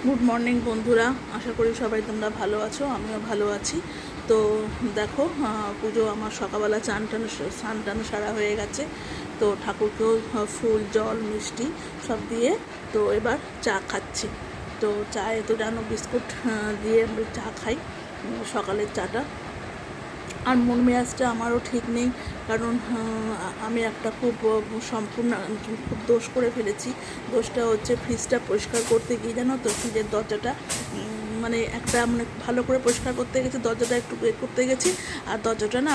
Good morning বন্ধুরা, আশা করি সবাই তোমরা ভালো আছো, আমিও ভালো আছি। তো দেখো, পুজো আমার সকালবেলা স্নান টান সারা হয়ে গেছে। তো ঠাকুরকেও ফুল জল মিষ্টি সব দিয়ে তো এবার চা খাচ্ছি। তো চায়ে তো জানো বিস্কুট দিয়ে চা খাই, সকালের চাটা। আর মন মেজাজটা আমারও ঠিক নেই, কারণ আমি একটা খুব দোষ করে ফেলেছি। দোষটা হচ্ছে ফ্রিজটা পরিষ্কার করতে গিয়ে, জানো তো, ফ্রিজের দরজাটা মানে ভালো করে পরিষ্কার করতে গেছি, দরজাটা একটু করতে গেছি আর দরজাটা না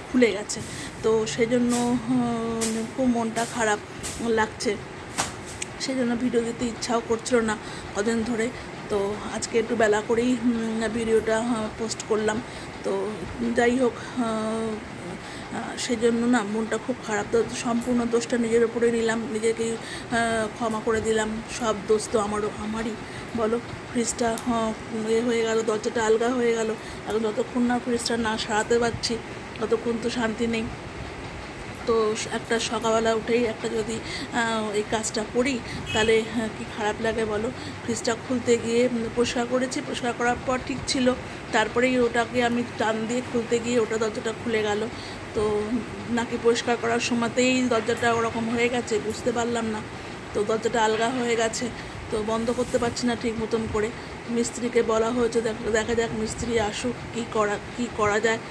খুলে গেছে। তো সেই জন্য খুব মনটা খারাপ লাগছে, সেই জন্য ভিডিও দিতে ইচ্ছাও করছিল না কদিন ধরে। তো আজকে একটু বেলা করেই ভিডিওটা পোস্ট করলাম। তো যাই হোক, সেই জন্য না মনটা খুব খারাপ। তো সম্পূর্ণ দোষটা নিজের ওপরে নিলাম, নিজেকেই ক্ষমা করে দিলাম। সব দোষ তো আমারই, বলো। ফ্রিজটা হয়ে গেল, দরজাটা আলগা হয়ে গেল। এখন যতক্ষণ না ফ্রিজটা না সারাতে পারছি ততক্ষণ তো শান্তি নেই। তো একটা সকালবেলা উঠেই একটা যদি এই কাজটা করি তাহলে কি খারাপ লাগে বলো। ফ্রিজটা খুলতে গিয়ে পরিষ্কার করেছি, পরিষ্কার করার পর ঠিক ছিল, তারপরেই ওটাকে আমি টান দিয়ে খুলতে গিয়ে ওটা দরজাটা খুলে গেল। তো নাকি পরিষ্কার করার সময়তেই দরজাটা ওরকম হয়ে গেছে, বুঝতে পারলাম না। তো দরজাটা আলগা হয়ে গেছে, তো বন্ধ করতে পারছি না ঠিক মতন করে। মিস্ত্রিকে বলা হয়েছে, দেখা যাক মিস্ত্রি আসুক, কী করা যায়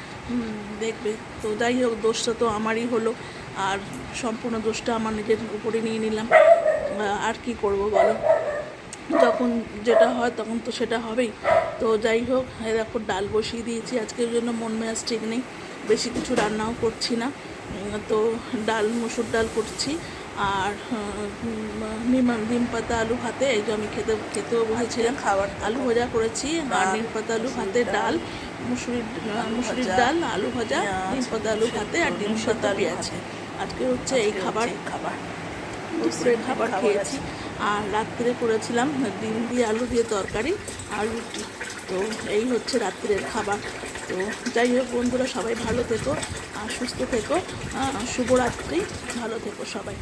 দেখবে। তো যাই হোক, দোষটা তো আমারই হলো, আর সম্পূর্ণ দোষটা আমার নিজের উপরে নিয়ে নিলাম। আর কি করব বলো, যখন যেটা হয় তখন তো সেটা হবেই। তো যাই হোক, দেখো ডাল বসিয়ে দিয়েছি। আজকের জন্য মন মেজাজ ঠিক নেই, বেশি কিছু রান্নাও করছি না। তো মুসুর ডাল করছি, আর নিম পাতা আলু ভাতে, এই যে আমি খেতেও বসেছিলাম। আলু ভাজা করেছি, আর নিম পাতা আলু ভাতে, ডাল, মুসুরির ডাল, আলু ভাজা, নিম পাতা আলু ভাতে, আর ডিম সেদ্ধ পেঁয়াজ। আজকে হচ্ছে এই খাবার, দুপুরের খাবার খেয়েছি। আর রাত্রে করেছিলাম ডিম দিয়ে আলু দিয়ে তরকারি আর রুটি। তো এই হচ্ছে রাত্রের খাবার। তো যাই হোক বন্ধুরা, সবাই ভালো থেকো আর সুস্থ থেকো। শুভরাত্রি, ভালো থেকো সবাই।